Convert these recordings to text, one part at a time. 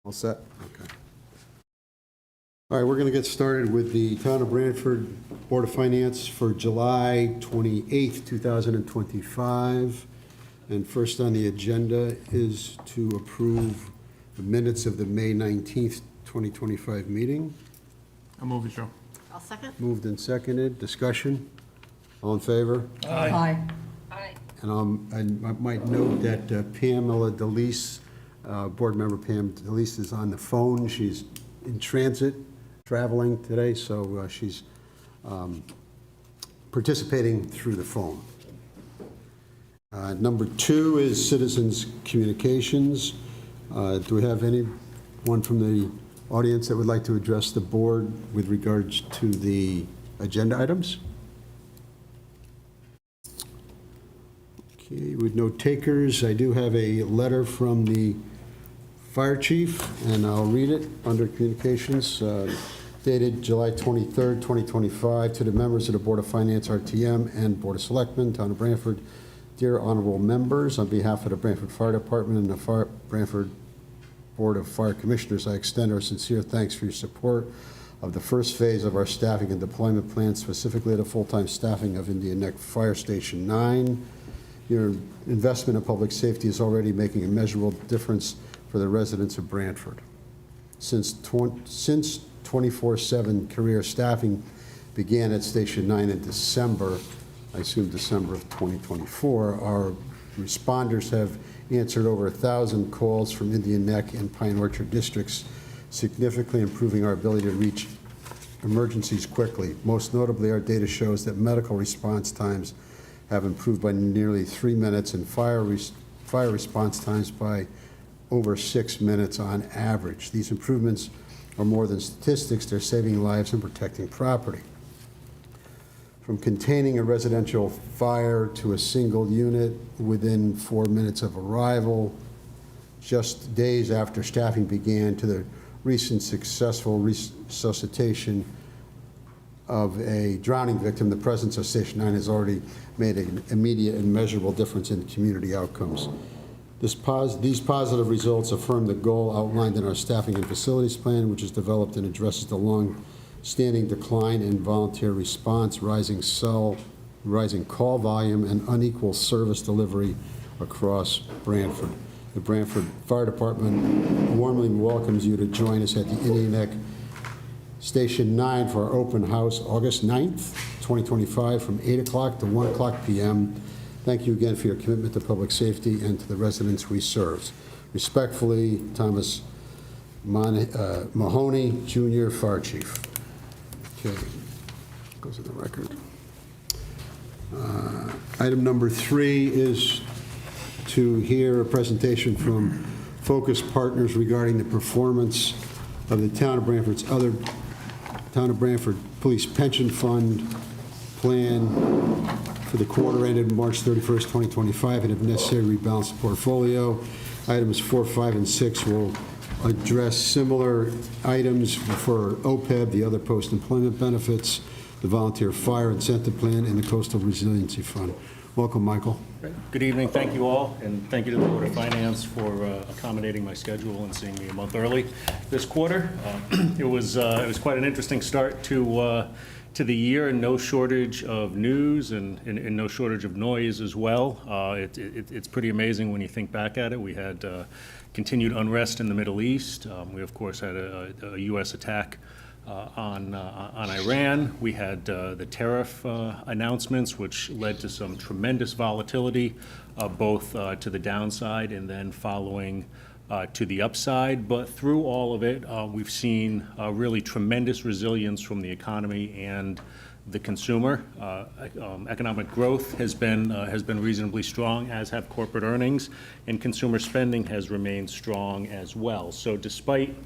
All set? Okay. All right, we're going to get started with the Town of Branford Board of Finance for July 28th, 2025. And first on the agenda is to approve the minutes of the May 19th, 2025 meeting. I'll move it, Joe. I'll second. Moved and seconded. Discussion? All in favor? Aye. And I might note that Pamela DeLeese, Board Member Pam DeLeese is on the phone. She's in transit, traveling today, so she's participating through the phone. Number 2 is citizens' communications. Do we have anyone from the audience that would like to address the board with regards to the agenda items? Okay, with no takers, I do have a letter from the fire chief, and I'll read it under communications, dated July 23rd, 2025, to the members of the Board of Finance, RTM, and Board of Selectmen, Town of Branford. Dear honorable members, on behalf of the Branford Fire Department and the Branford Board of Fire Commissioners, I extend our sincere thanks for your support of the first phase of our staffing and deployment plan, specifically the full-time staffing of Indian Neck Fire Station 9. Your investment in public safety is already making a measurable difference for the residents of Branford. Since 24/7 career staffing began at Station 9 in December, I assume December of 2024, our responders have answered over 1,000 calls from Indian Neck and Pine Orchard districts, significantly improving our ability to reach emergencies quickly. Most notably, our data shows that medical response times have improved by nearly 3 minutes and fire response times by over 6 minutes on average. These improvements are more than statistics, they're saving lives and protecting property. From containing a residential fire to a single unit within 4 minutes of arrival, just days after staffing began, to the recent successful resuscitation of a drowning victim, the presence of Station 9 has already made an immediate and measurable difference in community outcomes. These positive results affirm the goal outlined in our staffing and facilities plan, which is developed and addresses the long-standing decline in volunteer response, rising call volume, and unequal service delivery across Branford. The Branford Fire Department warmly welcomes you to join us at the Indian Neck Station 9 for our open house August 9th, 2025 from 8 o'clock to 1 o'clock p.m. Thank you again for your commitment to public safety and to the residents we serve. Respectfully, Thomas Mahoney, Jr., Fire Chief. Okay, goes in the record. Item number 3 is to hear a presentation from Focus Partners regarding the performance of the Town of Branford Police Pension Fund plan for the quarter ended March 31st, 2025, and if necessary, rebalance the portfolio. Items 4, 5, and 6 will address similar items for OPEB, the other post-employment benefits, the volunteer fire incentive plan, and the coastal resiliency fund. Welcome, Michael. Good evening. Thank you all, and thank you to the Board of Finance for accommodating my schedule and seeing me a month early this quarter. It was quite an interesting start to the year, and no shortage of news and no shortage of noise as well. It's pretty amazing when you think back at it. We had continued unrest in the Middle East. We, of course, had a U.S. attack on Iran. We had the tariff announcements, which led to some tremendous volatility, both to the downside and then following to the upside. But through all of it, we've seen really tremendous resilience from the economy and the consumer. Economic growth has been reasonably strong, as have corporate earnings, and consumer spending has remained strong as well. So despite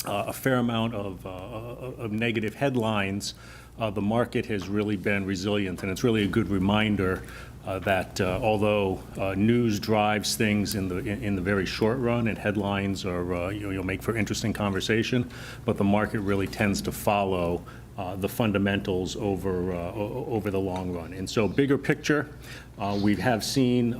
a fair amount of negative headlines, the market has really been resilient, and it's really a good reminder that although news drives things in the very short run, and headlines are you'll make for interesting conversation, but the market really tends to follow the fundamentals over the long run. And so, bigger picture, We have seen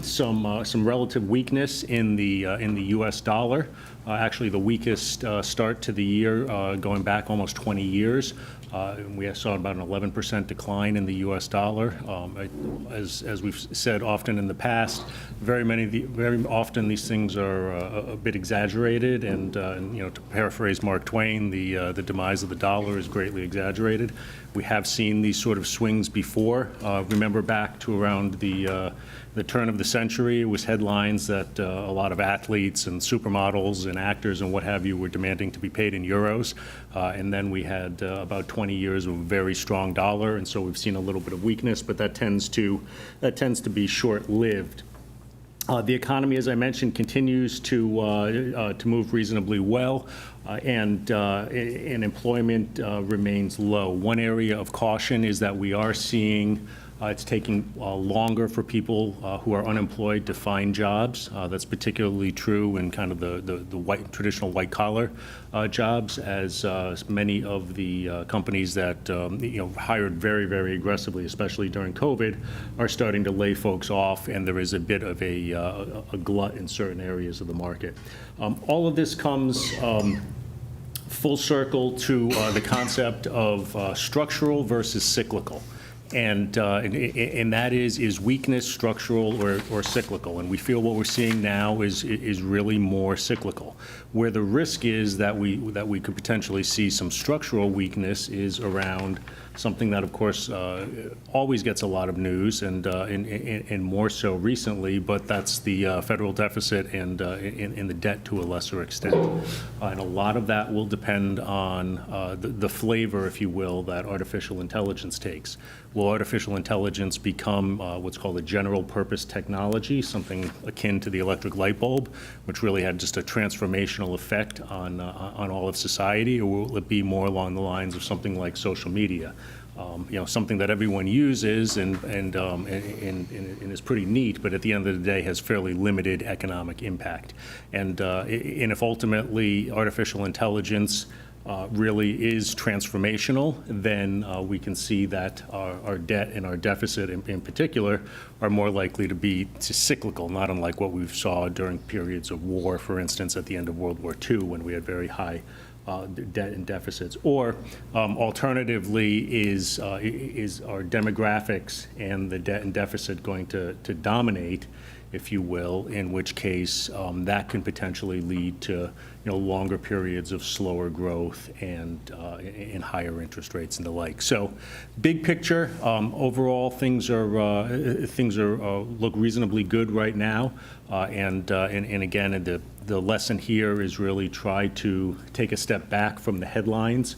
some relative weakness in the U.S. dollar. Actually, the weakest start to the year going back almost 20 years. We saw about an 11% decline in the U.S. dollar. As we've said often in the past, very often these things are a bit exaggerated, and to paraphrase Mark Twain, the demise of the dollar is greatly exaggerated. We have seen these sort of swings before. Remember back to around the turn of the century, it was headlines that a lot of athletes and supermodels and actors and what have you were demanding to be paid in euros. And then we had about 20 years of a very strong dollar, and so we've seen a little bit of weakness, but that tends to be short-lived. The economy, as I mentioned, continues to move reasonably well, and employment remains low. One area of caution is that we are seeing it's taking longer for people who are unemployed to find jobs. That's particularly true in kind of the traditional white-collar jobs, as many of the companies that hired very, very aggressively, especially during COVID, are starting to lay folks off, and there is a bit of a glut in certain areas of the market. All of this comes full circle to the concept of structural versus cyclical. And that is weakness structural or cyclical? And we feel what we're seeing now is really more cyclical. Where the risk is that we could potentially see some structural weakness is around something that, of course, always gets a lot of news, and more so recently, but that's the federal deficit and the debt to a lesser extent. And a lot of that will depend on the flavor, if you will, that artificial intelligence takes. Will artificial intelligence become what's called a general purpose technology, something akin to the electric light bulb, which really had just a transformational effect on all of society, or will it be more along the lines of something like social media? Something that everyone uses and is pretty neat, but at the end of the day has fairly limited economic impact. And if ultimately artificial intelligence really is transformational, then we can see that our debt and our deficit in particular are more likely to be cyclical, not unlike what we saw during periods of war, for instance, at the end of World War II, when we had very high debt and deficits. Or alternatively, is our demographics and the debt and deficit going to dominate, if you will, in which case that can potentially lead to longer periods of slower growth and higher interest rates and the like. So, big picture, overall things are look reasonably good right now, and again, the lesson here is really try to take a step back from the headlines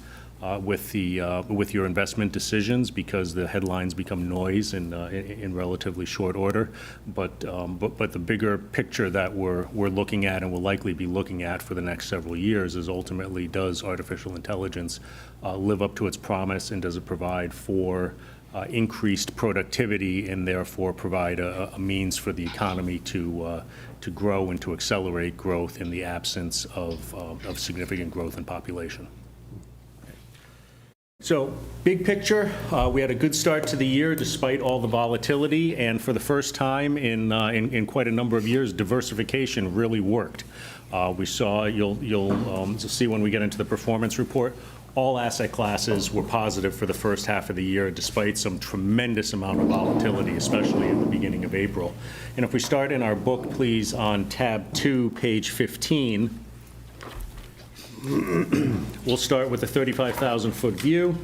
with your investment decisions, because the headlines become noise in relatively short order. But the bigger picture that we're looking at and will likely be looking at for the next several years is ultimately, does artificial intelligence live up to its promise, and does it provide for increased productivity, and therefore provide a means for the economy to grow and to accelerate growth in the absence of significant growth in population. So, big picture, we had a good start to the year despite all the volatility, and for the first time in quite a number of years, diversification really worked. We saw, you'll see when we get into the performance report, all asset classes were positive for the first half of the year, despite some tremendous amount of volatility, especially at the beginning of April. And if we start in our book, please, on tab 2, page 15, we'll start with the 35,000-foot view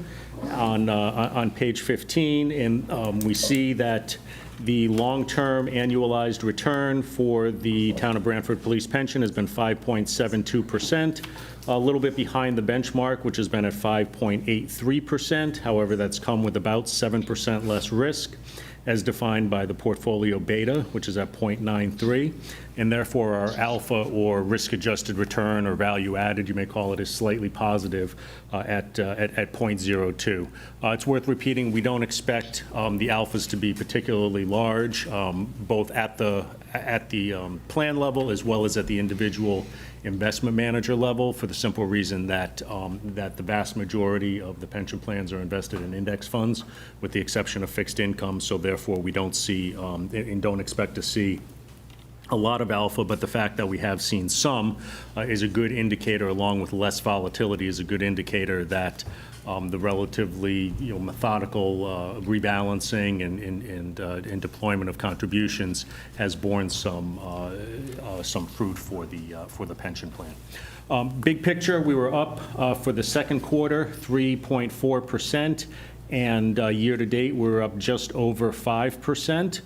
on page 15, and we see that the long-term annualized return for the town of Branford police pension has been 5.72%, a little bit behind the benchmark, which has been at 5.83%. However, that's come with about 7% less risk, as defined by the portfolio beta, which is at 0.93, and therefore our alpha, or risk-adjusted return, or value added, you may call it, is slightly positive at 0.02. It's worth repeating, we don't expect the alphas to be particularly large, both at the at the plan level as well as at the individual investment manager level, for the simple reason that that the vast majority of the pension plans are invested in index funds, with the exception of fixed income. So therefore, we don't see and don't expect to see a lot of alpha, but the fact that we have seen some is a good indicator, along with less volatility, is a good indicator that the relatively methodical rebalancing and deployment of contributions has borne some fruit for the pension plan. Big picture, we were up for the second quarter 3.4%, and year to date we're up just over 5%.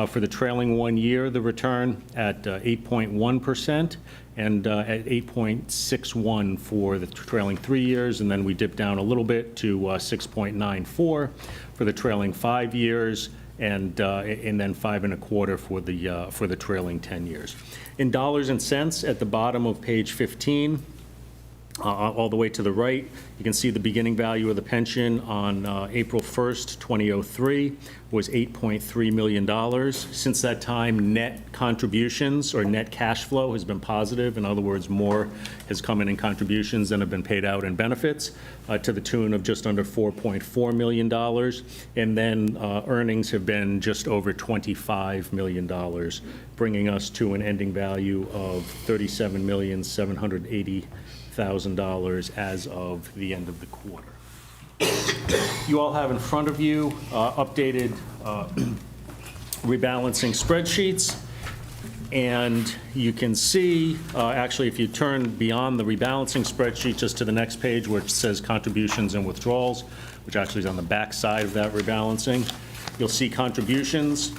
For the trailing 1 year, the return at 8.1%, and at 8.61 for the trailing 3 years, and then we dipped down a little bit to 6.94 for the trailing 5 years, and then 5.25 for the trailing 10 years. In dollars and cents, at the bottom of page 15, all the way to the right, you can see the beginning value of the pension on April 1st, 2003 was $8.3 million. Since that time, net contributions or net cash flow has been positive. In other words, more has come in contributions than have been paid out in benefits, to the tune of just under $4.4 million. And then earnings have been just over $25 million, bringing us to an ending value of $37,780,000 as of the end of the quarter. You all have in front of you updated rebalancing spreadsheets, and you can see, actually, if you turn beyond the rebalancing spreadsheet just to the next page where it says contributions and withdrawals, which actually is on the back side of that rebalancing, you'll see contributions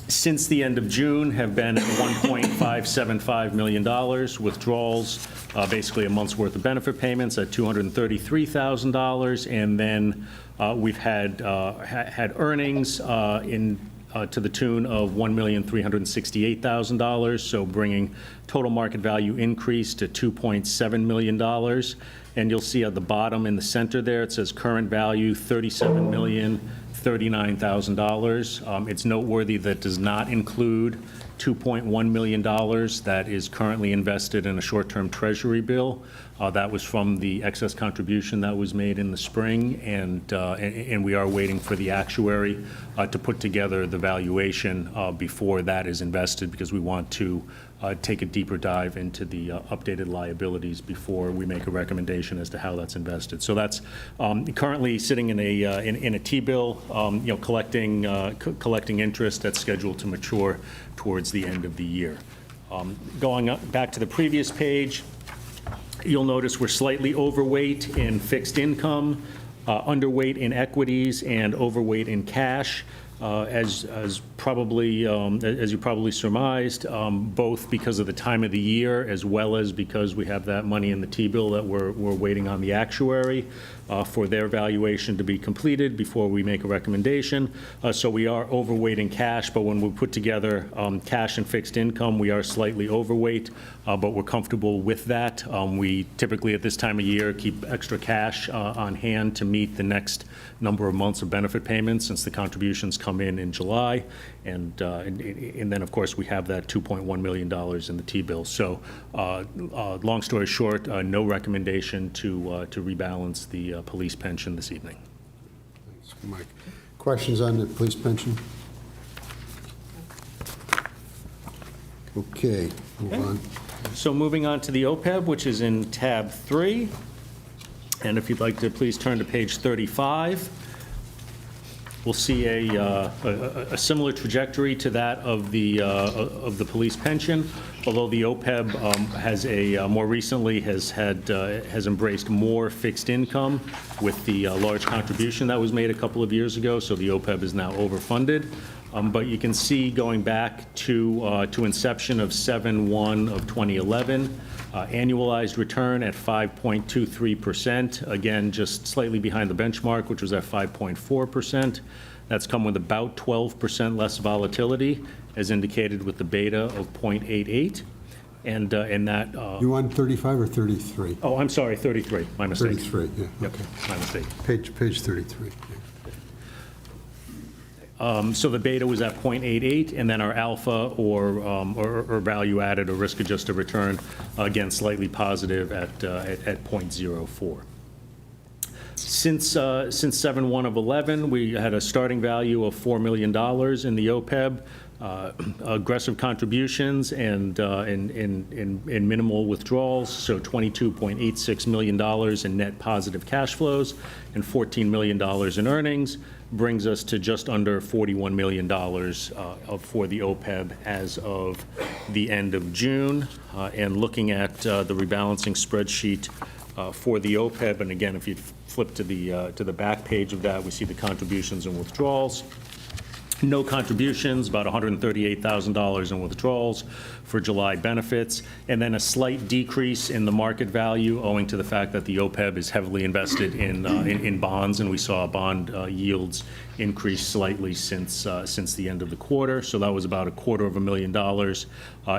since the end of June have been at $1.575 million. Withdrawals, basically a month's worth of benefit payments at $233,000. And then we've had earnings to the tune of $1,368,000, so bringing total market value increase to $2.7 million. And you'll see at the bottom in the center there, it says current value $37,039,000. It's noteworthy that does not include $2.1 million that is currently invested in a short-term treasury bill. That was from the excess contribution that was made in the spring, and we are waiting for the actuary to put together the valuation before that is invested, because we want to take a deeper dive into the updated liabilities before we make a recommendation as to how that's invested. So that's currently sitting in a T-bill, collecting interest that's scheduled to mature towards the end of the year. Going back to the previous page, you'll notice we're slightly overweight in fixed income, underweight in equities, and overweight in cash. As you probably surmised, both because of the time of the year as well as because we have that money in the T-bill that we're waiting on the actuary for their valuation to be completed before we make a recommendation. So we are overweight in cash, but when we put together cash and fixed income, we are slightly overweight, but we're comfortable with that. We typically at this time of year keep extra cash on hand to meet the next number of months of benefit payments, since the contributions come in July, and then of course we have that $2.1 million in the T-bill. So long story short, no recommendation to rebalance the police pension this evening. Thanks, Mike. Questions on the police pension? Okay, move on. So moving on to the OPEB, which is in tab 3. And if you'd like to please turn to page 35, we'll see a similar trajectory to that of the police pension, although the OPEB more recently has embraced more fixed income with the large contribution that was made a couple of years ago, so the OPEB is now overfunded. But you can see, going back to inception of 7/1 of 2011, annualized return at 5.23%, again, just slightly behind the benchmark, which was at 5.4%. That's come with about 12% less volatility, as indicated with the beta of 0.88. And that... You want 35 or 33? Oh, I'm sorry, 33, my mistake. 33, yeah, Yep, okay. my mistake. Page 33. Yeah. So the beta was at 0.88, and then our alpha or value added or risk adjusted return, again, slightly positive at 0.04. Since 7/1 of 11, we had a starting value of $4 million in the OPEB, aggressive contributions and minimal withdrawals, so $22.86 million in net positive cash flows and $14 million in earnings, brings us to just under $41 million for the OPEB as of the end of June. And looking at the rebalancing spreadsheet for the OPEB, and again, if you flip to the back page of that, we see the contributions and withdrawals. No contributions, about $138,000 in withdrawals for July benefits, and then a slight decrease in the market value owing to the fact that the OPEB is heavily invested in bonds, and we saw bond yields increase slightly since the end of the quarter. So that was about $250,000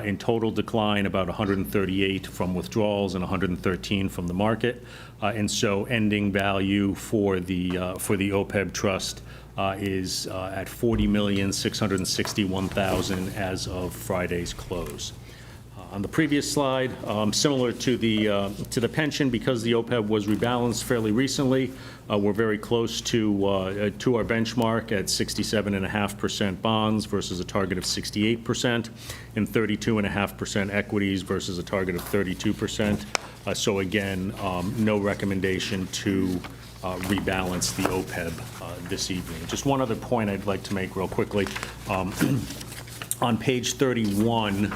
in total decline, about 138 from withdrawals and 113 from the market, and so ending value for the OPEB trust is at $40,661,000 as of Friday's close. On the previous slide, similar to the pension, because the OPEB was rebalanced fairly recently, we're very close to our benchmark at 67.5% bonds versus a target of 68%, and 32.5% equities versus a target of 32%. So again, no recommendation to rebalance the OPEB this evening. Just one other point I'd like to make real quickly. On page 31,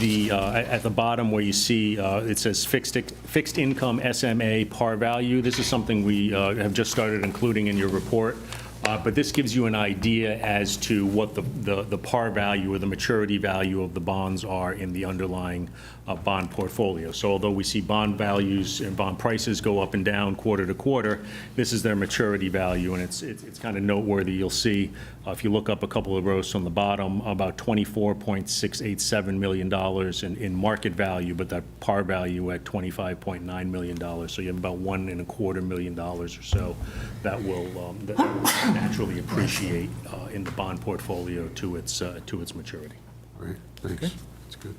at the bottom where you see it says fixed income SMA par value, this is something we have just started including in your report. But this gives you an idea as to what the par value or the maturity value of the bonds are in the underlying bond portfolio. So although we see bond values and bond prices go up and down quarter to quarter, this is their maturity value, and it's kind of noteworthy. You'll see if you look up a couple of rows from the bottom, about $24.687 million in market value, but that par value at $25.9 million. So you have about $1.25 million or so that will naturally appreciate in the bond portfolio to its maturity. All right, thanks. Okay. That's good.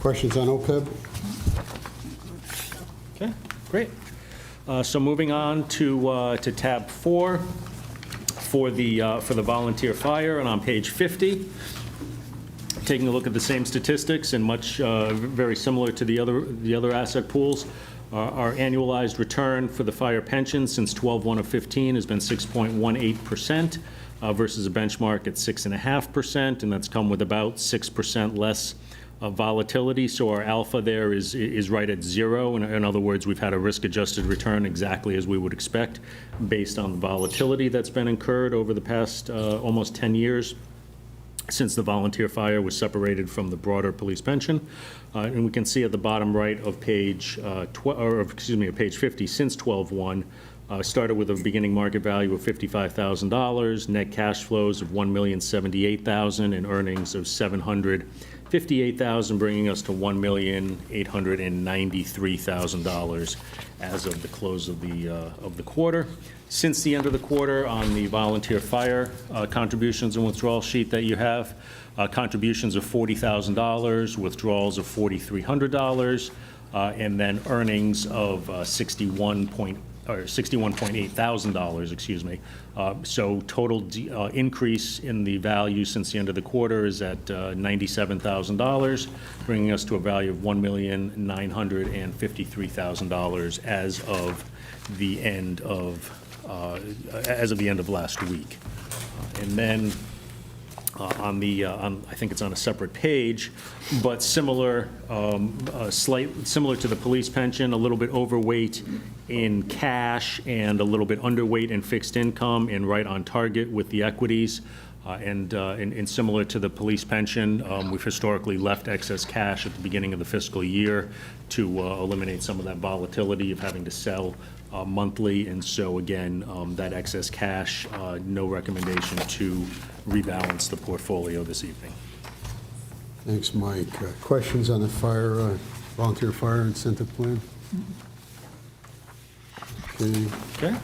Questions on OPEB? Okay, great. So moving on to tab 4 for the volunteer fire, and on page 50, taking a look at the same statistics and much very similar to the other asset pools. Our annualized return for the fire pension since 12/1 of 15 has been 6.18% versus a benchmark at 6.5%, and that's come with about 6% less volatility. So our alpha there is right at 0. In other words, we've had a risk-adjusted return exactly as we would expect based on the volatility that's been incurred over the past almost 10 years since the volunteer fire was separated from the broader police pension. And we can see at the bottom right of page page 50, since 12/1, started with a beginning market value of $55,000, net cash flows of $1,078,000, and earnings of $758,000, bringing us to $1,893,000 as of the close of the quarter. Since the end of the quarter, on the volunteer fire contributions and withdrawal sheet that you have, contributions of $40,000, withdrawals of $4,300, and then earnings of $61.8 thousand, excuse me. So total increase in the value since the end of the quarter is at $97,000, bringing us to a value of $1,953,000 as of the end of last week. And then on I think it's on a separate page, but similar to the police pension, a little bit overweight in cash and a little bit underweight in fixed income, and right on target with the equities. And similar to the police pension, we've historically left excess cash at the beginning of the fiscal year to eliminate some of that volatility of having to sell monthly. And so again, that excess cash, no recommendation to rebalance the portfolio this evening. Thanks, Mike. Questions on the volunteer fire incentive plan? Okay. Okay.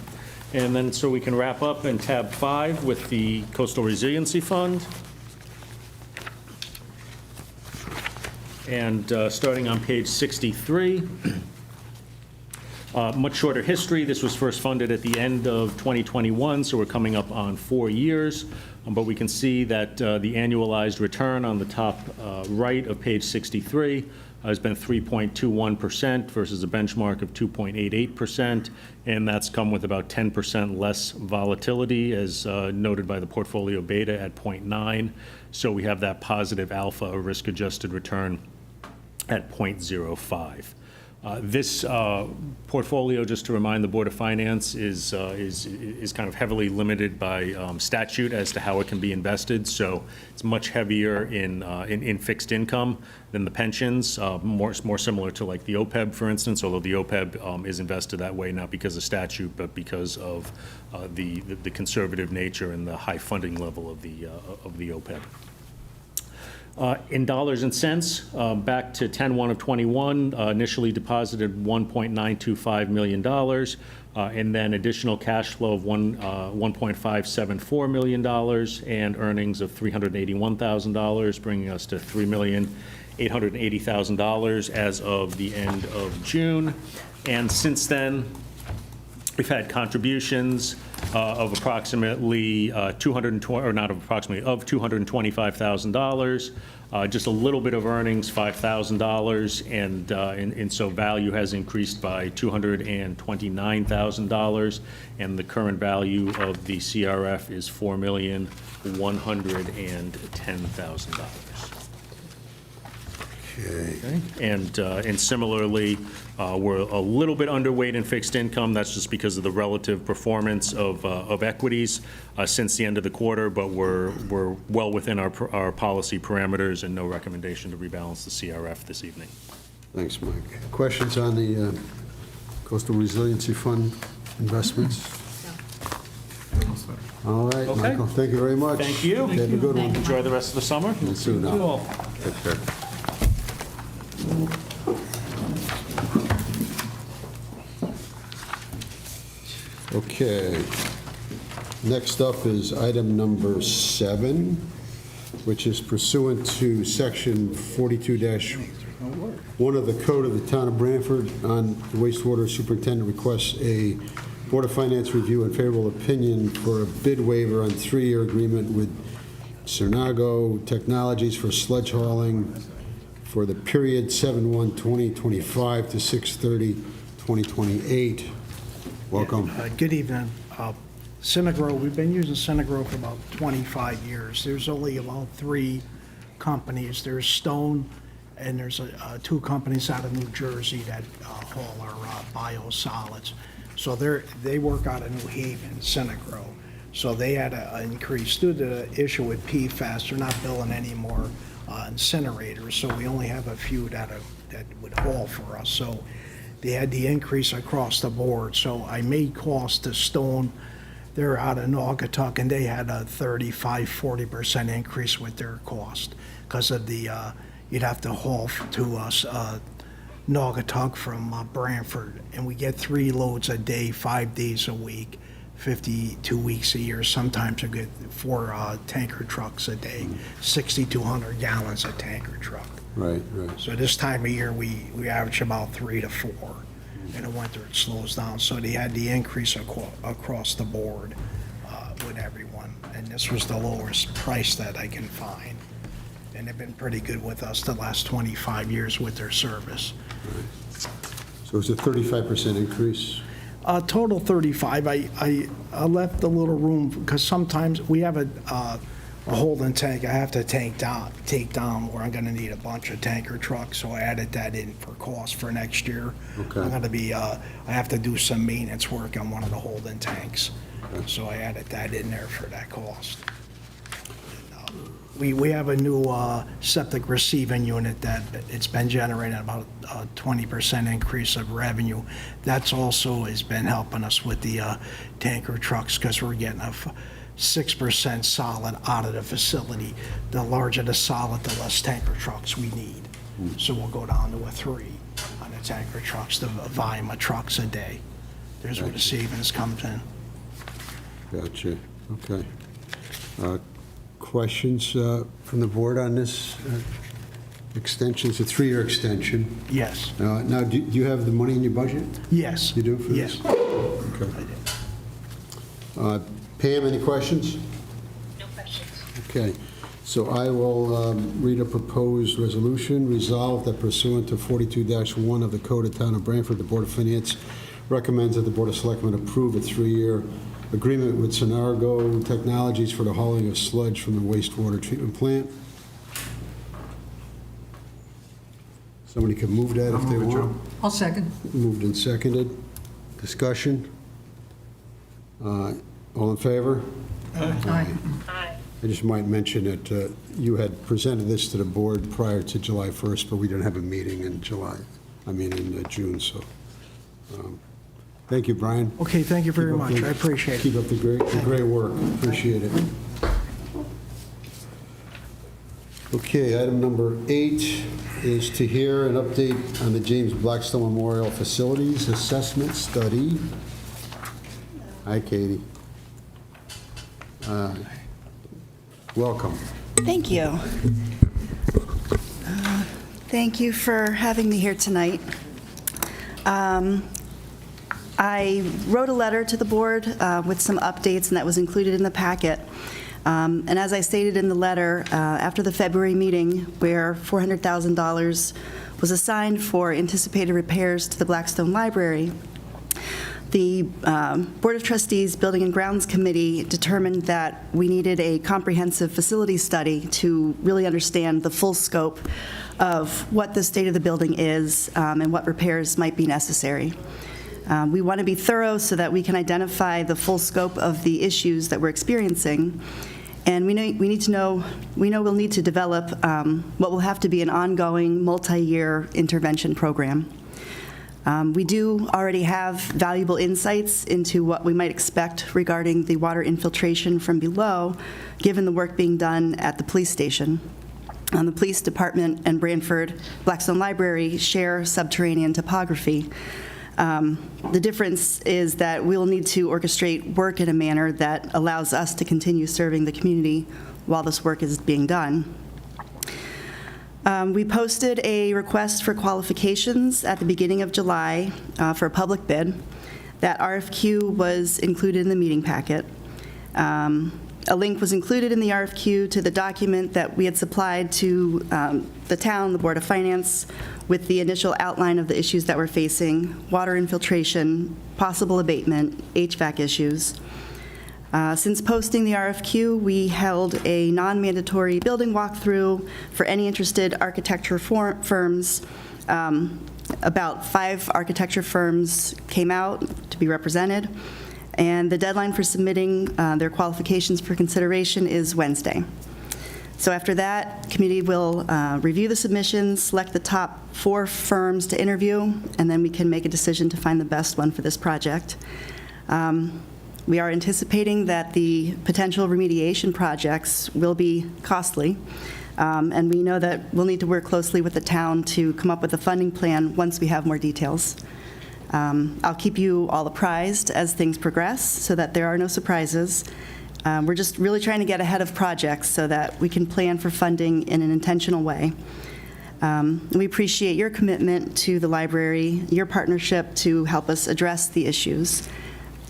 And then, so we can wrap up in tab 5 with the Coastal Resiliency Fund. And starting on page 63, much shorter history. This was first funded at the end of 2021, so we're coming up on 4 years. But we can see that the annualized return on the top right of page 63 has been 3.21% versus a benchmark of 2.88%, and that's come with about 10% less volatility, as noted by the portfolio beta at 0.9. So we have that positive alpha, or risk-adjusted return, at 0.05. This portfolio, just to remind the Board of Finance, is kind of heavily limited by statute as to how it can be invested. So it's much heavier in fixed income than the pensions, more similar to like the OPEB, for instance, although the OPEB is invested that way not because of statute, but because of the conservative nature and the high funding level of the OPEB. In dollars and cents, back to 10/1 of '21, initially deposited $1.925 million, and then additional cash flow of $1.574 million, and earnings of $381,000, bringing us to $3,880,000 as of the end of June. And since then, we've had contributions of approximately $225,000, just a little bit of earnings, $5,000, and so value has increased by $229,000, and the current value of the CRF is $4,110,000. Okay. And similarly, we're a little bit underweight in fixed income. That's just because of the relative performance of equities since the end of the quarter, but we're well within our policy parameters, and no recommendation to rebalance the CRF this evening. Thanks, Mike. Questions on the Coastal Resiliency Fund investments? All right, Okay. Michael, thank you very much. Thank you. Have a good one. Enjoy the rest of the summer. And soon See you all. Take care. Okay. Next up is item number 7, which is pursuant to section 42-1 of the Code of the Town of Branford on the wastewater superintendent requests a Board of Finance review and favorable opinion for a bid waiver on 3-year agreement with Cernago Technologies for sludge hauling for the period 7/1/2025 to 6/30/2028. Welcome. Good evening. Synagro, we've been using Synagro for about 25 years. There's only about 3 companies. There's Stone, and there's 2 companies out of New Jersey that haul our biosolids. So they work out of New Haven, Synagro. So they had an increase due to the issue with PFAS. They're not billing any more incinerators, so we only have a few that would haul for us. So they had the increase across the board. So I made calls to Stone. They're out of Naugatuck, and they had a 35-40% increase with their cost because of the you'd have to haul to us Naugatuck from Branford, and we get 3 loads a day, 5 days a week, 52 weeks a year. Sometimes we get 4 tanker trucks a day, 6,200 gallons a tanker truck. Right. So this time of year, we average about 3 to 4. In the winter, it slows down. So they had the increase across the board with everyone. And this was the lowest price that I can find. And they've been pretty good with us the last 25 years with their service. So it's a 35% increase? Total 35. I left a little room because sometimes we have a holding tank I have to take down where I'm going to need a bunch of tanker trucks, so I added that in for cost for next year. Okay. I'm going to be, I have to do some maintenance work on one of the holding tanks, so I added that in there for that cost. We have a new septic receiving unit that it's been generating about a 20% increase of revenue. That's also has been helping us with the tanker trucks because we're getting a 6% solid out of the facility. The larger the solid, the less tanker trucks we need. So we'll go down to a 3 on the tanker trucks, the volume of trucks a day. There's where the savings comes in. Gotcha, okay. Questions from the board on this extension? It's a 3-year extension. Yes, Now, do you have the money in your budget? yes. You do for Yes. this? Okay. Pam, any questions? No questions. Okay, so I will read a proposed resolution. Resolved that pursuant to 42-1 of the Code of Town of Branford, the Board of Finance recommends that the Board of Selectmen approve a 3-year agreement with Sonargo Technologies for the hauling of sludge from the wastewater treatment plant. Somebody could move that if they want. I'll second. Moved and seconded. Discussion? All in favor? Aye. Aye. I just might mention that you had presented this to the board prior to July 1st, but we didn't have a meeting in June, so. Thank you, Brian. Okay, thank you very Keep up much. the- I appreciate it. Keep up the great work. Appreciate it. Okay, item number 8 is to hear an update on the James Blackstone Memorial Facilities Assessment Study. Hi, Katie. Welcome. Thank you. Thank you for having me here tonight. I wrote a letter to the board with some updates, and that was included in the packet. And as I stated in the letter, after the February meeting, where $400,000 was assigned for anticipated repairs to the Blackstone Library, the Board of Trustees Building and Grounds Committee determined that we needed a comprehensive facility study to really understand the full scope of what the state of the building is and what repairs might be necessary. We want to be thorough so that we can identify the full scope of the issues that we're experiencing. And we know we'll need to develop what will have to be an ongoing multi-year intervention program. We do already have valuable insights into what we might expect regarding the water infiltration from below, given the work being done at the police station. The police department and Branford Blackstone Library share subterranean topography. The difference is that we'll need to orchestrate work in a manner that allows us to continue serving the community while this work is being done. We posted a request for qualifications at the beginning of July for a public bid. That RFQ was included in the meeting packet. A link was included in the RFQ to the document that we had supplied to the town, the Board of Finance, with the initial outline of the issues that we're facing: water infiltration, possible abatement, HVAC issues. Since posting the RFQ, we held a non-mandatory building walkthrough for any interested architecture firms. About 5 architecture firms came out to be represented, and the deadline for submitting their qualifications for consideration is Wednesday. So after that, committee will review the submissions, select the top 4 firms to interview, and then we can make a decision to find the best one for this project. We are anticipating that the potential remediation projects will be costly, and we know that we'll need to work closely with the town to come up with a funding plan once we have more details. I'll keep you all apprised as things progress so that there are no surprises. We're just really trying to get ahead of projects so that we can plan for funding in an intentional way. We appreciate your commitment to the library, your partnership to help us address the issues.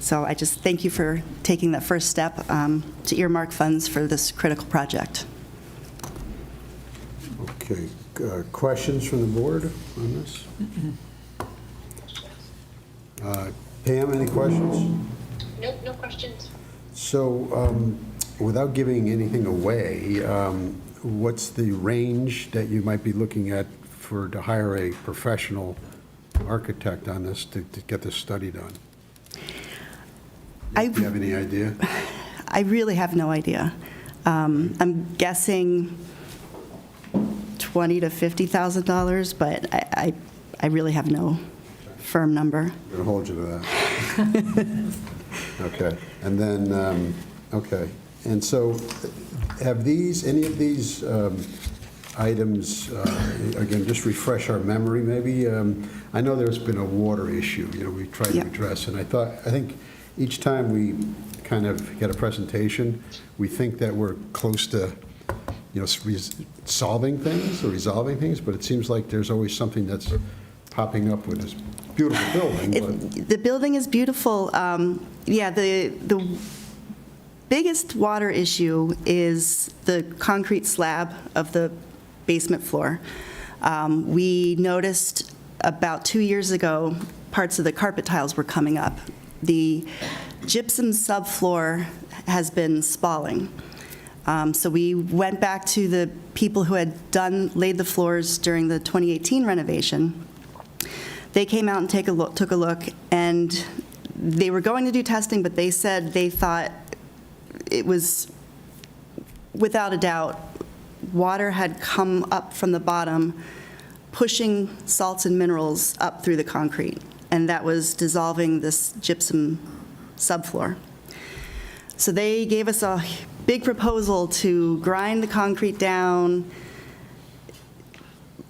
So I just thank you for taking that first step to earmark funds for this critical project. Okay, questions from the board on this? Pam, any questions? Nope, no questions. So, without giving anything away, what's the range that you might be looking at to hire a professional architect on this to get this study done? Do you have any idea? I really have no idea. I'm guessing $20,000 to $50,000, but I really have no firm number. I'm going to hold you to that. Okay, and then, okay, and so have any of these items, again, just refresh our memory maybe? I know there's been a water issue, we tried to Yep. address, and I think each time we kind of get a presentation. We think that we're close to, solving things or resolving things, but it seems like there's always something that's popping up with this beautiful building. But The building is beautiful. Yeah, the biggest water issue is the concrete slab of the basement floor. We noticed about 2 years ago, parts of the carpet tiles were coming up. The gypsum subfloor has been spalling. So we went back to the people who had laid the floors during the 2018 renovation. They came out and took a look, and they were going to do testing, but they said they thought it was, without a doubt, water had come up from the bottom, pushing salts and minerals up through the concrete, and that was dissolving this gypsum subfloor. So they gave us a big proposal to grind the concrete down,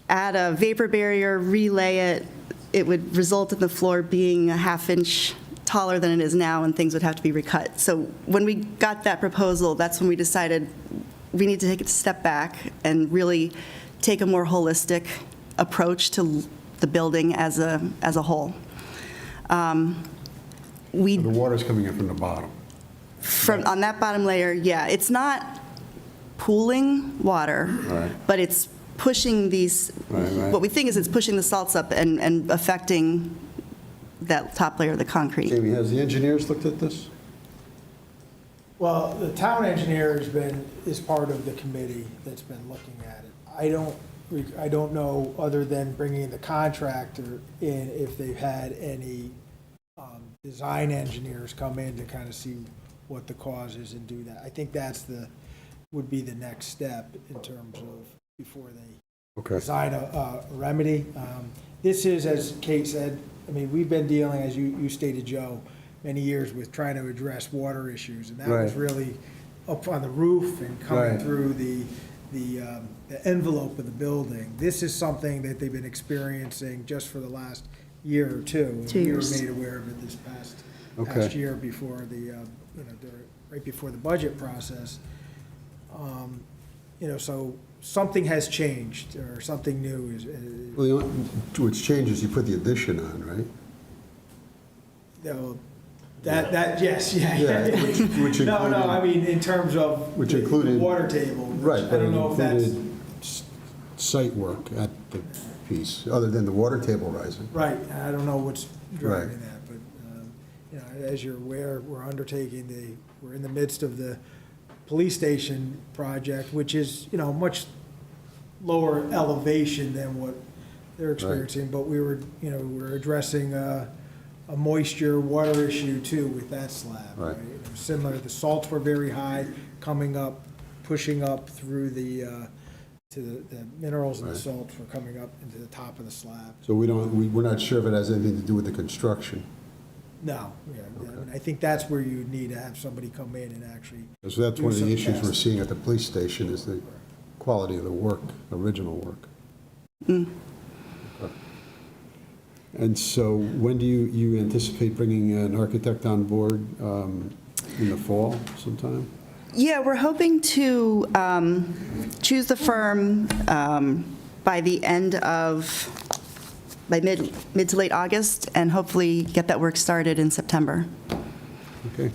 add a vapor barrier, relay it. It would result in the floor being a half-inch taller than it is now, and things would have to be recut. So when we got that proposal, that's when we decided we need to take a step back and really take a more holistic approach to the building as a whole. the water's coming in from the bottom. On that bottom layer, yeah, it's not pooling water, Right. but it's pushing these, Right. what we think is it's pushing the salts up and affecting that top layer of the concrete. Jamie, has the engineers looked at this? Well, the town engineer is part of the committee that's been looking at it. I don't know, other than bringing the contractor in, if they've had any design engineers come in to kind of see what the cause is and do that. I think would be the next step in terms of before they Okay. design a remedy. This is, as Kate said, I mean, we've been dealing, as you stated, Joe, many years with trying to address water issues, and that was Right. really up on the roof and coming Right. through the envelope of the building. This is something that they've been experiencing just for the last year or two. 2 years. We were made aware of it this past Okay. year before right before the budget process. So something has changed, or something new is, Well, the only, what's changed is you put the addition on, right? yes, yeah. Yeah, which No, included- I mean, in terms of Which the included- water table. which Right, I but it don't know if that's, included site work at the piece, other than the water table rising. right, I don't know what's driving Right. that, but, as you're aware, we're in the midst of the police station project, which is, much lower elevation than what they're experiencing, but we're addressing a moisture water issue too with that slab, Right. right? Similar, the salts were very high, coming up, pushing up through the minerals and the Right. salts were coming up into the top of the slab. So we're not sure if it has anything to do with the construction. No, I think that's where you need to have somebody come in and actually, So that's one of Do the some issues we're tests. seeing at the police station is the quality of the work, original work. Okay. And so when do you anticipate bringing an architect on board, in the fall sometime? Yeah, we're hoping to choose the firm by mid to late August, and hopefully get that work started in September. Okay.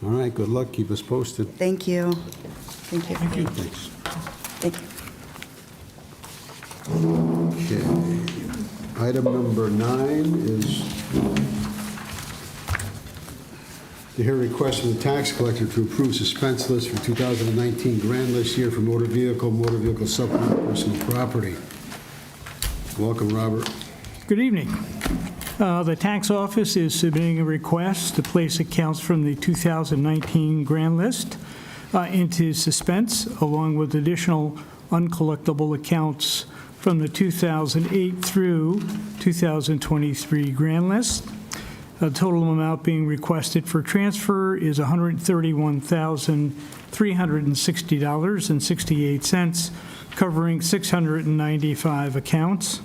All right, good luck, keep us posted. Thank you. Thank you. Thanks. Thank you. Okay. Item number 9 is to hear a request from the tax collector to approve suspense list for 2019 grand list year for motor vehicle supplement, personal property. Welcome, Robert. Good evening. The tax office is submitting a request to place accounts from the 2019 grand list into suspense, along with additional uncollectible accounts from the 2008 through 2023 grand list. The total amount being requested for transfer is $131,360.68, covering 695 accounts.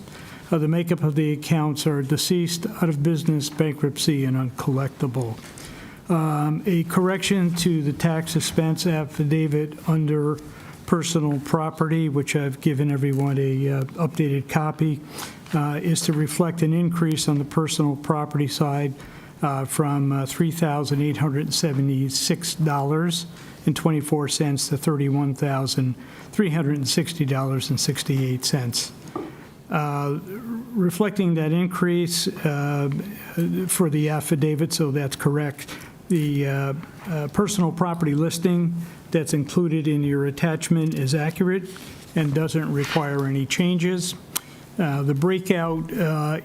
The makeup of the accounts are deceased, out of business, bankruptcy, and uncollectible. A correction to the tax suspense affidavit under personal property, which I've given everyone a updated copy, is to reflect an increase on the personal property side from $3,876.24 to $31,360.68. Reflecting that increase for the affidavit, so that's correct. The personal property listing that's included in your attachment is accurate and doesn't require any changes. The breakout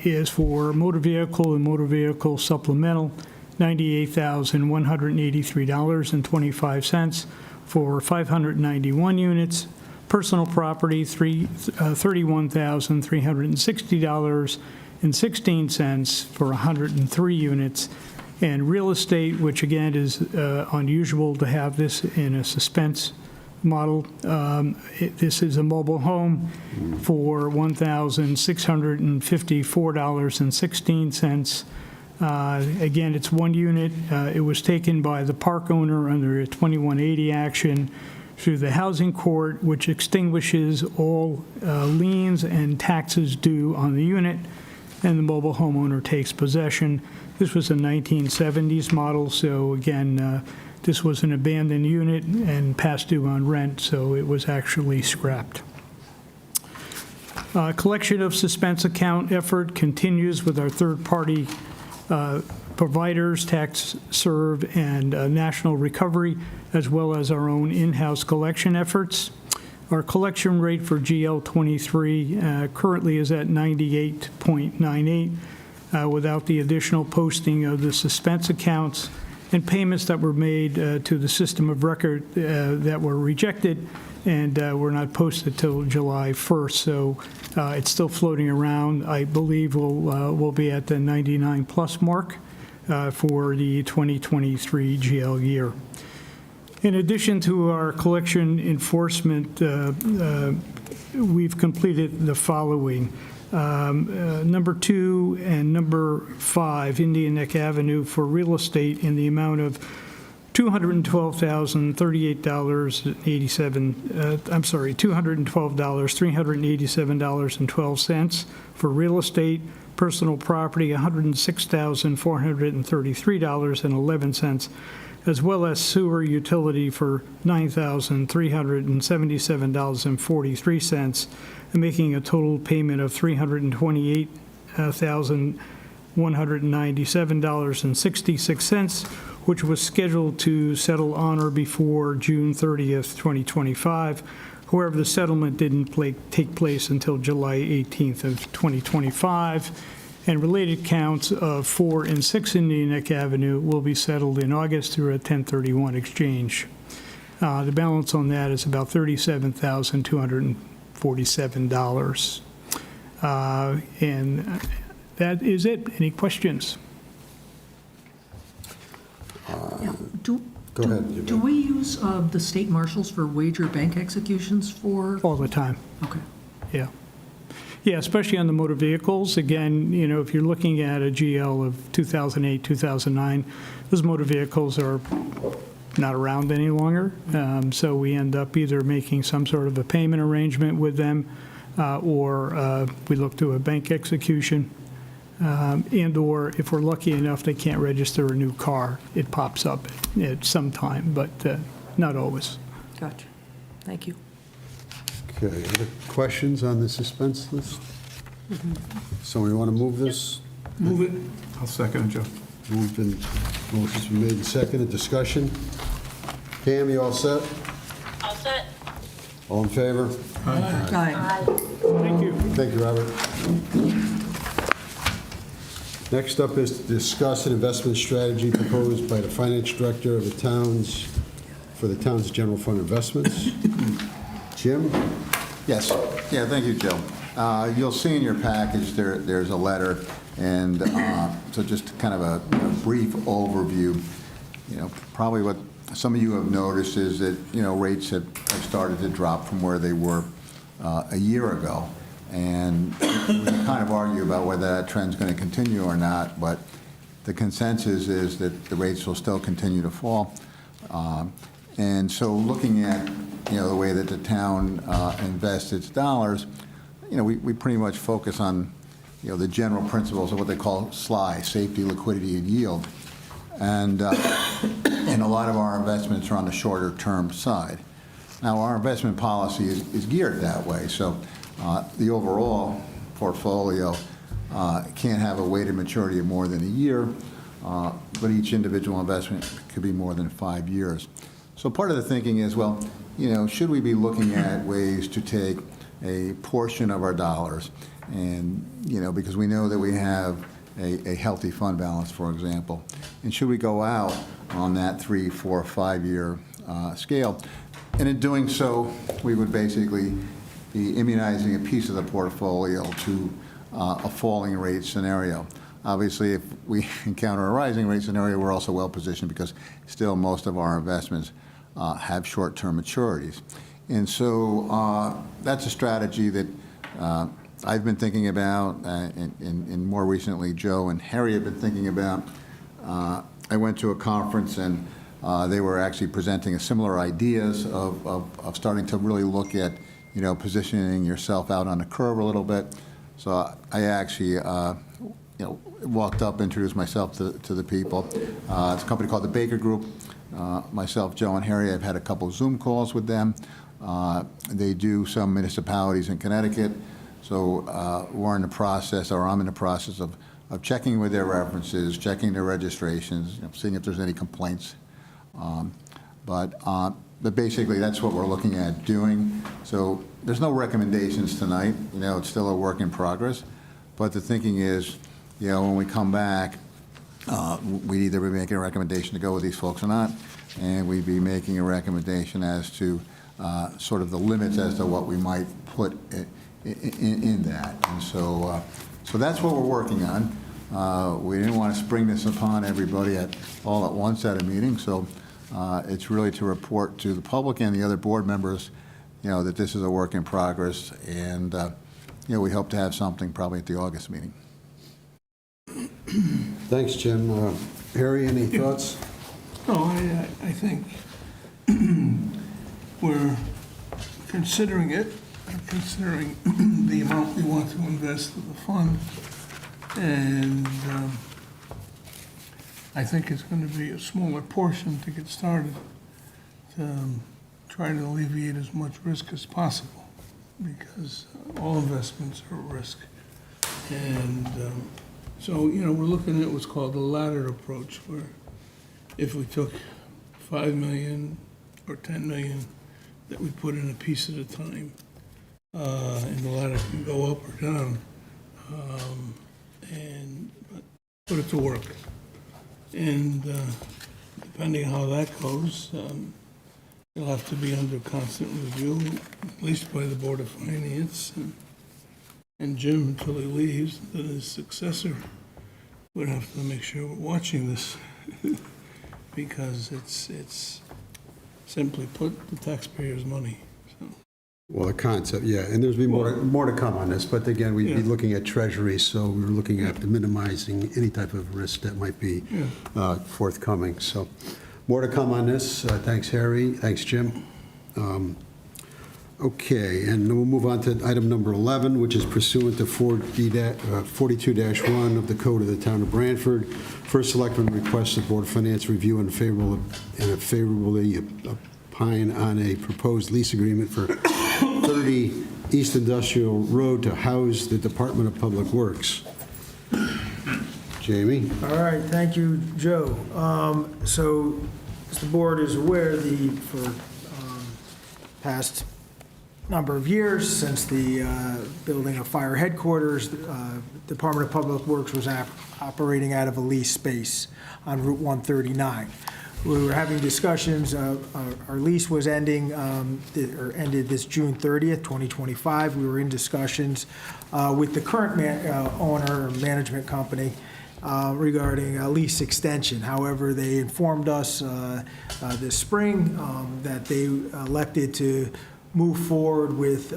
is for motor vehicle and motor vehicle supplemental, $98,183.25 for 591 units. Personal property, $31,360.16 for 103 units. And real estate, which again is unusual to have this in a suspense model. This is a mobile home for $1,654.16. Again, it's one unit. It was taken by the park owner under a 2180 action through the housing court, which extinguishes all liens and taxes due on the unit, and the mobile homeowner takes possession. This was a 1970s model, so again, this was an abandoned unit and past due on rent, so it was actually scrapped. Collection of suspense account effort continues with our third-party providers, Tax Serve and National Recovery, as well as our own in-house collection efforts. Our collection rate for GL23 currently is at 98.98 without the additional posting of the suspense accounts and payments that were made to the system of record that were rejected and were not posted till July 1st. So it's still floating around. I believe we'll be at the 99 plus mark for the 2023 GL year. In addition to our collection enforcement, we've completed the following. Number 2 and number 5, Indian Neck Avenue for real estate in the amount of $312,387.12 for real estate. Personal property, $106,433.11, as well as sewer utility for $9,377.43, making a total payment of $328,197.66, which was scheduled to settle on or before June 30th, 2025. However, the settlement didn't take place until July 18th of 2025, and related counts of 4 and 6 Indian Neck Avenue will be settled in August through a 1031 exchange. The balance on that is about $37,247. And that is it. Any questions? Go ahead. Do we use the state marshals for wager bank executions for? All the time. Okay. Yeah. Yeah, especially on the motor vehicles. Again, you know, if you're looking at a GL of 2008, 2009, those motor vehicles are not around any longer. So we end up either making some sort of a payment arrangement with them or we look to a bank execution. And or if we're lucky enough they can't register a new car, it pops up at some time, but not always. Gotcha. Thank you. Okay, other questions on the suspense list? Somebody want to move this? Move it. I'll second it, Joe. Motion's been made and seconded. Discussion? Pam, you all set? All set? All in favor? Aye. Thank you. Thank you, Robert. Next up is to discuss an investment strategy proposed by the finance director of the town's, for the town's general fund investments. Jim? Yes. Yeah, thank you, Joe. You'll see in your package there's a letter, and so just kind of a brief overview. You know, probably what some of you have noticed is that, you know, rates have started to drop from where they were a year ago. And we can kind of argue about whether that trend's going to continue or not, but the consensus is that the rates will still continue to fall. And so looking at, the way that the town invests its dollars, we pretty much focus on, the general principles of what they call SLI, safety, liquidity, and yield. And a lot of our investments are on the shorter term side. Now, our investment policy is geared that way. So the overall portfolio can't have a weighted maturity of more than a year, but each individual investment could be more than 5 years. So part of the thinking is, well, should we be looking at ways to take a portion of our dollars and, because we know that we have a healthy fund balance, for example, and should we go out on that 3, 4, 5 year scale? And in doing so, we would basically be immunizing a piece of the portfolio to a falling rate scenario. Obviously, if we encounter a rising rate scenario, we're also well positioned because still most of our investments have short-term maturities. And so that's a strategy that I've been thinking about, and more recently, Joe and Harry have been thinking about. I went to a conference, and they were actually presenting similar ideas of starting to really look at, positioning yourself out on the curve a little bit. So I actually, walked up, introduced myself to the people. It's a company called the Baker Group. Myself, Joe, and Harry have had a couple of Zoom calls with them. They do some municipalities in Connecticut. So we're in the process, or I'm in the process of checking with their references, checking their registrations, seeing if there's any complaints. But basically, that's what we're looking at doing. So there's no recommendations tonight. It's still a work in progress. But the thinking is, when we come back, we'd either be making a recommendation to go with these folks or not, and we'd be making a recommendation as to sort of the limits as to what we might put in that. And so that's what we're working on. We didn't want to spring this upon everybody all at once at a meeting, so it's really to report to the public and the other board members, that this is a work in progress, and we hope to have something probably at the August meeting. Thanks, Jim. Harry, any thoughts? No, I think we're considering it, considering the amount we want to invest in the fund, and I think it's going to be a smaller portion to get started, to try to alleviate as much risk as possible, because all investments are a risk. And so, we're looking at what's called the laddered approach, where if we took 5 million or 10 million that we put in a piece at a time, and the ladder can go up or down, and put it to work. And depending how that goes, it'll have to be under constant review, at least by the Board of Finance, and Jim, until he leaves, then his successor would have to make sure we're watching this, because it's simply put the taxpayers' money. So. Well, the concept, yeah, and there's be more to come on this, but again, we'd be looking at Treasury, so we were looking at minimizing any type of risk that might be forthcoming. So more to come on this. Thanks, Harry. Thanks, Jim. Okay, and we'll move on to item number 11, which is pursuant to 42-1 of the Code of the Town of Branford. First Selectman requests the Board of Finance review and favorably opine on a proposed lease agreement for 30 East Industrial Road to house the Department of Public Works. Jamie? All right, thank you, Joe. So, as the board is aware, for past number of years, since the building of fire headquarters, Department of Public Works was operating out of a lease space on Route 139. We were having discussions, our lease was ended this June 30th, 2025. We were in discussions with the current owner or management company regarding a lease extension. However, they informed us this spring that they elected to move forward with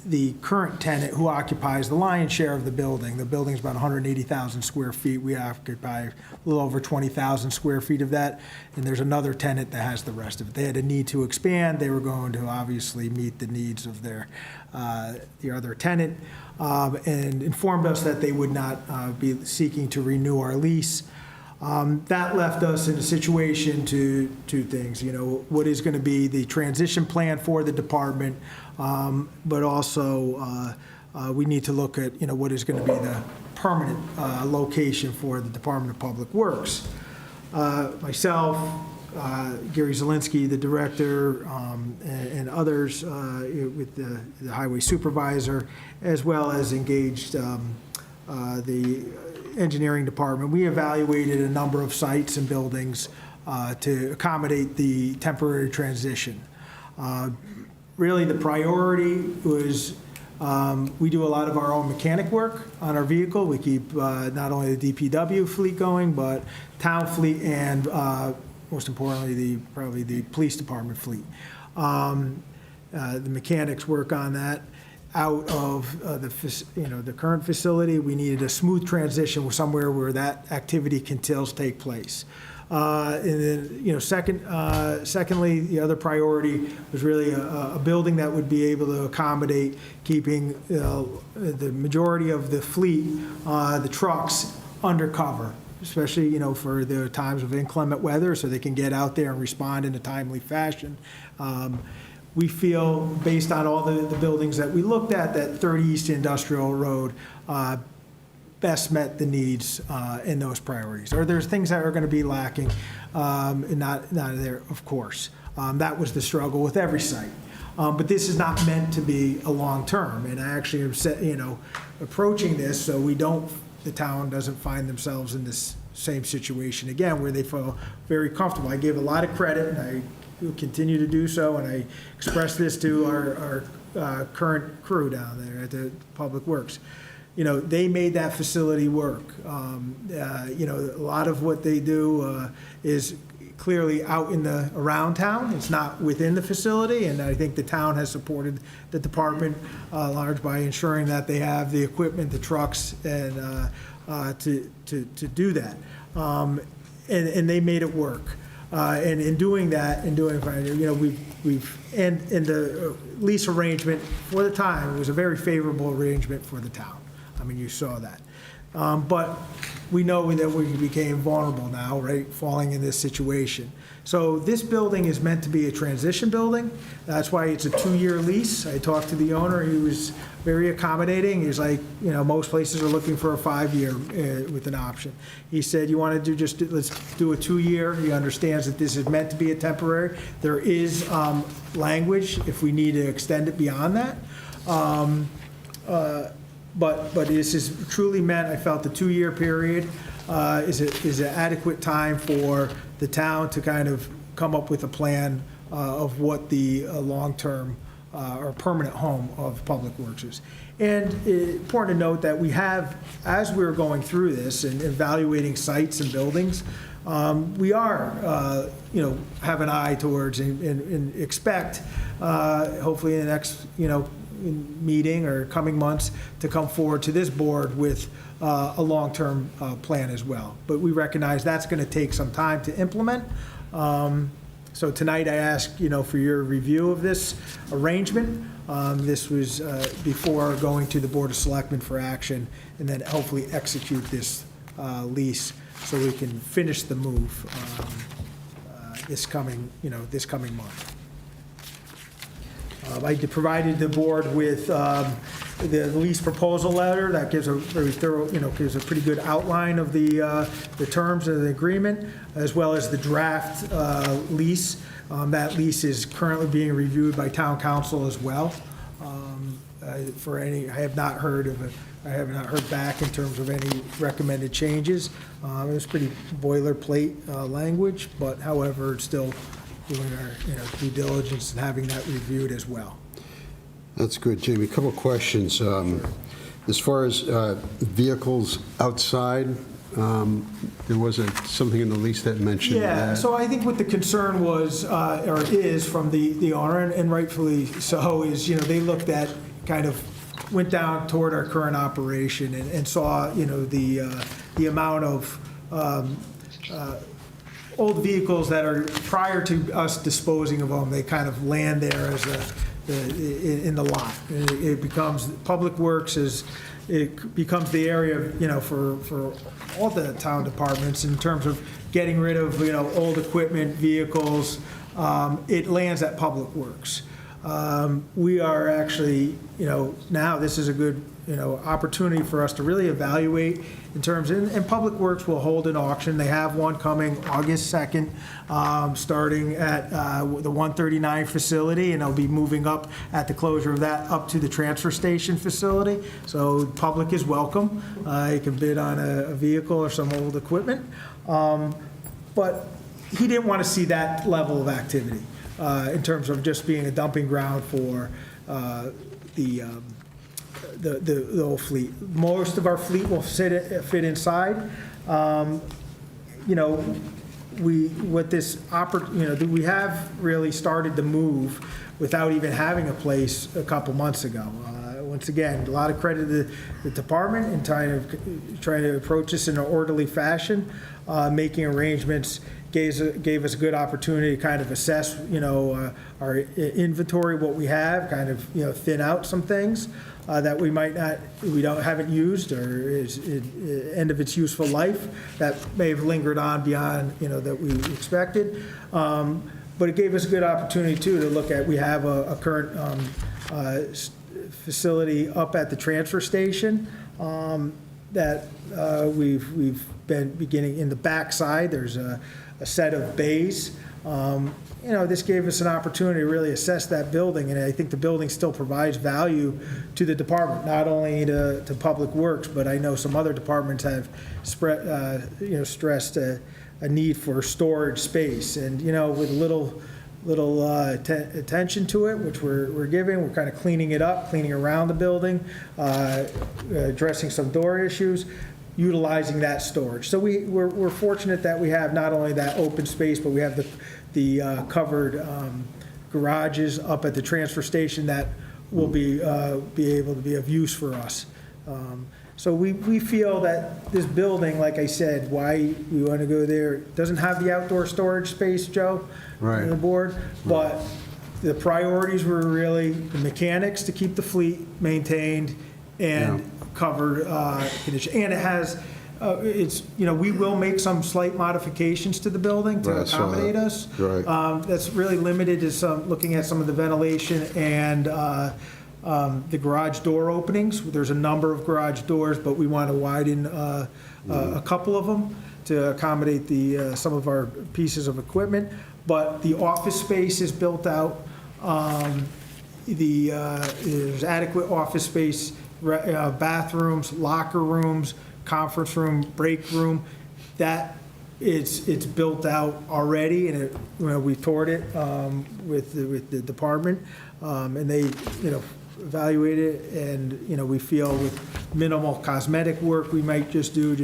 the current tenant who occupies the lion's share of the building. The building's about 180,000 square feet. We occupy a little over 20,000 square feet of that, and there's another tenant that has the rest of it. They had a need to expand. They were going to obviously meet the needs of the other tenant, and informed us that they would not be seeking to renew our lease. That left us in a situation to two things, what is going to be the transition plan for the department, but also we need to look at, what is going to be the permanent location for the Department of Public Works. Myself, Gary Zielinski, the director, and others with the highway supervisor, as well as engaged the engineering department. We evaluated a number of sites and buildings to accommodate the temporary transition. Really, the priority was we do a lot of our own mechanic work on our vehicle. We keep not only the DPW fleet going, but town fleet and most importantly, probably the police department fleet. The mechanics work on that. Out of the current facility, we needed a smooth transition somewhere where that activity can still take place. And then, secondly, the other priority was really a building that would be able to accommodate keeping the majority of the fleet, the trucks, undercover, especially for the times of inclement weather, so they can get out there and respond in a timely fashion. We feel, based on all the buildings that we looked at, that 30 East Industrial Road best met the needs in those priorities. Or there's things that are going to be lacking and not there, of course. That was the struggle with every site. But this is not meant to be a long-term. And I actually am approaching this so the town doesn't find themselves in this same situation again, where they feel very comfortable. I gave a lot of credit, and I will continue to do so, and I express this to our current crew down there at the Public Works. They made that facility work. A lot of what they do is clearly out around town. It's not within the facility, and I think the town has supported the department large by ensuring that they have the equipment, the trucks, and to do that. And they made it work. And in doing that, we've and the lease arrangement for the time, it was a very favorable arrangement for the town. I mean, you saw that. But we know that we became vulnerable now, right, falling in this situation. So this building is meant to be a transition building. That's why it's a 2-year lease. I talked to the owner. He was very accommodating. He's like, most places are looking for a 5-year with an option. He said, you want to let's do a 2-year. He understands that this is meant to be a temporary. There is language if we need to extend it beyond that. But this is truly meant, I felt the 2-year period is an adequate time for the town to kind of come up with a plan of what the long-term or permanent home of Public Works is. And it's important to note that we have, as we're going through this and evaluating sites and buildings, we are, have an eye towards and expect, hopefully in the next, meeting or coming months to come forward to this board with a long-term plan as well. But we recognize that's going to take some time to implement. So tonight I ask, for your review of this arrangement. This was before going to the Board of Selectmen for action, and then hopefully execute this lease so we can finish the move this coming month. I provided the board with the lease proposal letter that gives a very thorough, gives a pretty good outline of the terms of the agreement, as well as the draft lease. That lease is currently being reviewed by town council as well. I have not heard back in terms of any recommended changes. It was pretty boilerplate language, but however, it's still doing our due diligence and having that reviewed as well. That's good, Jamie. A couple of questions. As far as vehicles outside, there was something in the lease that mentioned Yeah, that. so I think what the concern was, or is from the owner, and rightfully so, is, they looked at kind of went down toward our current operation and saw, the amount of old vehicles that are, prior to us disposing of them, they kind of land there as in the lot. It becomes, Public Works it becomes the area, for all the town departments in terms of getting rid of, old equipment, vehicles. It lands at Public Works. We are actually, now this is a good, opportunity for us to really evaluate in terms, and Public Works will hold an auction. They have one coming August 2nd, starting at the 139 facility, and they'll be moving up at the closure of that up to the transfer station facility. So public is welcome. You can bid on a vehicle or some old equipment. But he didn't want to see that level of activity in terms of just being a dumping ground for the old fleet. Most of our fleet will fit inside. We have really started to move without even having a place a couple months ago. Once again, a lot of credit to the department in trying to approach this in an orderly fashion, making arrangements. Gave us a good opportunity to kind of assess, our inventory, what we have, kind of, thin out some things that we haven't used or is end of its useful life that may have lingered on beyond, that we expected. But it gave us a good opportunity too to look at. We have a current facility up at the transfer station that we've been beginning in the backside. There's a set of bays. This gave us an opportunity to really assess that building, and I think the building still provides value to the department, not only to Public Works, but I know some other departments have stressed a need for storage space, and with little attention to it, which we're giving. We're kind of cleaning it up, cleaning around the building, addressing some door issues, utilizing that storage. So we're fortunate that we have not only that open space, but we have the covered garages up at the transfer station that will be able to be of use for us. So we feel that this building, like I said, why we want to go there, doesn't have the outdoor storage space, Joe, on the board, but the priorities were really the mechanics to keep the fleet maintained and covered condition. And it has, we will make some slight modifications to the building to accommodate us. Right. That's really limited to looking at some of the ventilation and the garage door openings. There's a number of garage doors, but we want to widen a couple of them to accommodate some of our pieces of equipment. But the office space is built out. There's adequate office space, bathrooms, locker rooms, conference room, break room. That it's built out already, and we toured it with the department, and they evaluate it, and we feel with minimal cosmetic work we might just do,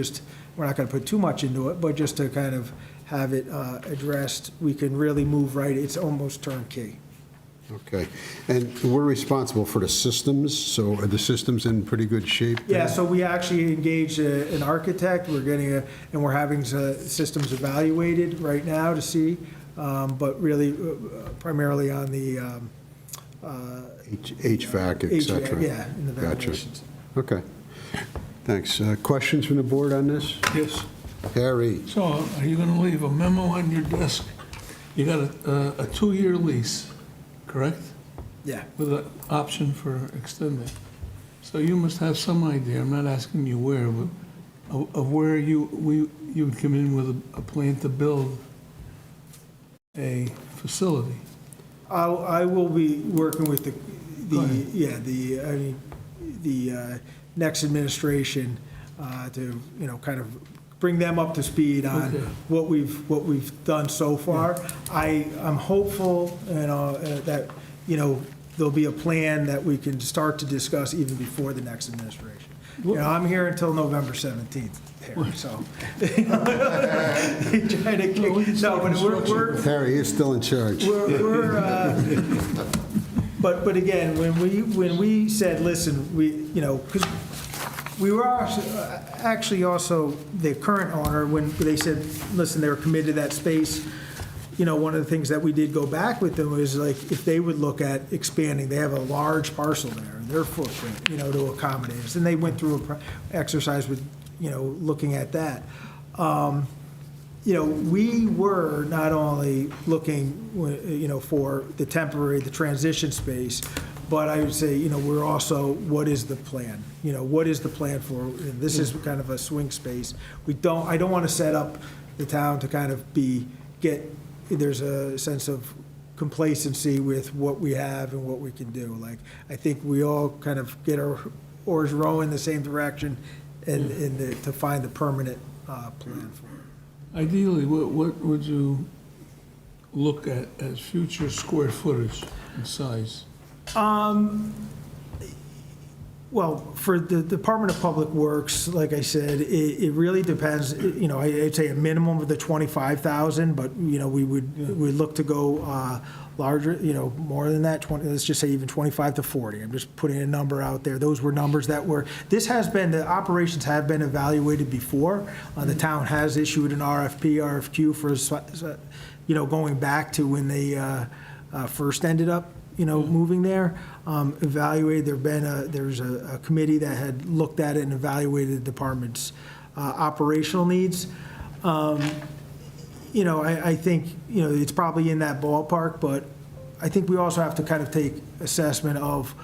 we're not going to put too much into it, but just to kind of have it addressed, we can really move right. It's almost turnkey. Okay. And we're responsible for the systems, so are the systems in pretty good shape? Yeah, so we actually engaged an architect. We're having systems evaluated right now to see, but really primarily on the HVAC, et cetera. Yeah, in the ventilations. Gotcha. Okay. Thanks. Questions from the board on this? Yes. Harry? So are you going to leave a memo on your desk? You got a 2-year lease, correct? Yeah. With an option for extending. So you must have some idea, I'm not asking you where, but of where you would come in with a plan to build a facility. I will be working with the next administration to kind of bring them up to speed on what we've done so far. I'm hopeful that there'll be a plan that we can start to discuss even before the next administration. I'm here until November 17th, Harry, so. Harry is still in charge. But again, when we said, listen, because we were actually also, the current owner, when they said, listen, they were committed to that space, one of the things that we did go back with them was like, if they would look at expanding, they have a large parcel there, their footprint, to accommodate us. And they went through an exercise with, looking at that. We were not only looking, for the temporary, the transition space, but I would say, we're also, what is the plan? What is the plan for, and this is kind of a swing space. I don't want to set up the town to kind of there's a sense of complacency with what we have and what we can do. Like, I think we all kind of get our oars rowing in the same direction and to find the permanent plan for it. Ideally, what would you look at as future square footage and size? Well, for the Department of Public Works, like I said, it really depends, I'd say a minimum of the 25,000, but, we'd look to go larger, more than that, let's just say even 25 to 40. I'm just putting a number out there. Those were numbers that the operations have been evaluated before. The town has issued an RFQ for, going back to when they first ended up moving there, evaluated. There's a committee that had looked at it and evaluated the department's operational needs. I think, it's probably in that ballpark, but I think we also have to kind of take assessment of,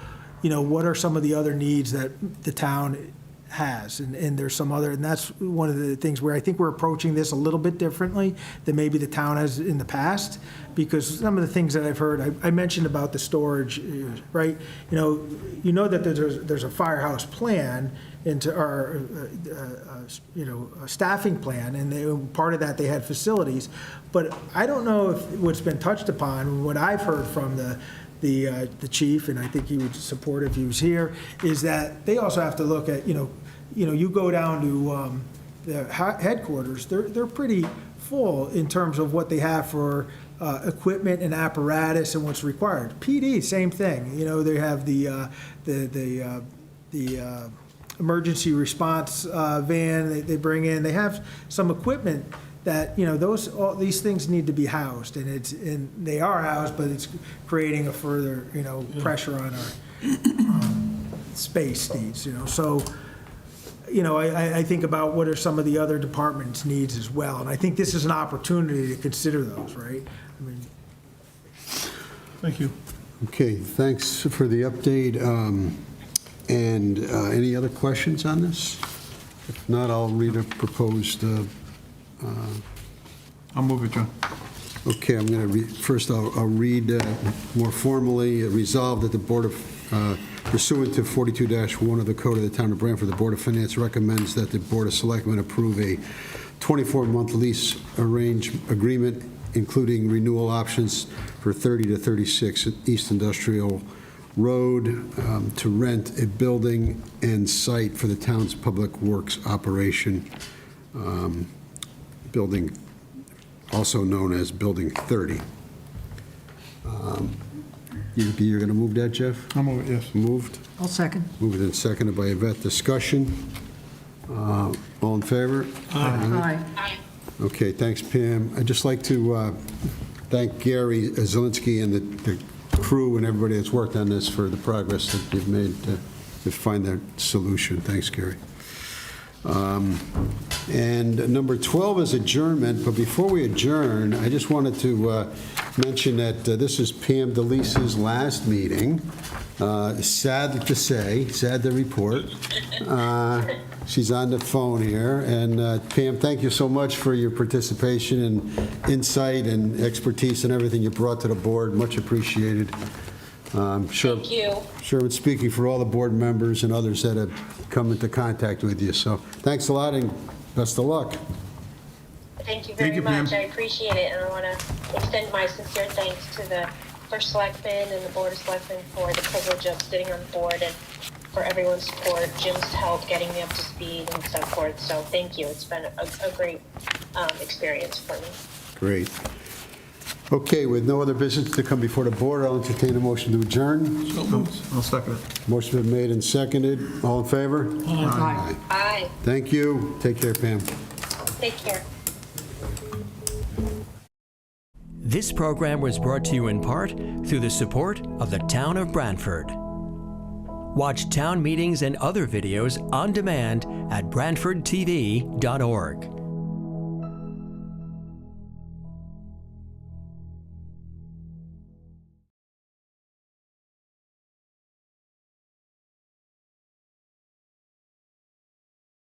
what are some of the other needs that the town has, and there's some other, and that's one of the things where I think we're approaching this a little bit differently than maybe the town has in the past, because some of the things that I've heard, I mentioned about the storage, right? That there's a firehouse plan into our, a staffing plan, and part of that they had facilities, but I don't know if what's been touched upon, what I've heard from the chief, and I think he would support if he was here, is that they also have to look at, you go down to the headquarters, they're pretty full in terms of what they have for equipment and apparatus and what's required. PD, same thing. They have the emergency response van they bring in. They have some equipment that, all these things need to be housed, and they are housed, but it's creating a further, pressure on our space needs, So, I think about what are some of the other departments' needs as well, and I think this is an opportunity to consider those, right? Thank you. Okay, thanks for the update. And any other questions on this? If not, I'll read a proposed. I'll move it, John. Okay, I'm going to read, first I'll read more formally, resolved that the Board of, pursuant to 42-1 of the Code of the Town of Branford, the Board of Finance recommends that the Board of Selectmen approve a 24-month lease agreement, including renewal options for 30 to 36 East Industrial Road to rent a building and site for the town's public works operation, building also known as Building 30. You're going to move that, Jeff? I'll move it, yes. Moved? I'll second. Moved and seconded by Yvette. Discussion? All in favor? Aye. Okay, thanks, Pam. I'd just like to thank Gary Zielinski and the crew and everybody that's worked on this for the progress that you've made to find that solution. Thanks, Gary. And number 12 is adjournment, but before we adjourn, I just wanted to mention that this is Pam DeLisa's last meeting. Sad to say, sad to report. She's on the phone here. And Pam, thank you so much for your participation and insight and expertise and everything you brought to the board. Much appreciated. Thank you. Sure, I'm speaking for all the board members and others that have come into contact with you. So thanks a lot and best of luck. Thank you very much. I appreciate it, and I want to extend my sincere thanks to the First Selectman and the Board of Selectmen for the privilege of sitting on the board and for everyone's support, Jim's help getting me up to speed and so forth. So thank you. It's been a great experience for me. Great. Okay, with no other business to come before the board, I'll entertain a motion to adjourn. So moved. I'll second it. Motion been made and seconded. All in favor? Aye. Aye. Thank you. Take care, Pam. Take care. This program was brought to you in part through the support of the Town of Branford. Watch town meetings and other videos on demand at BranfordTV.org.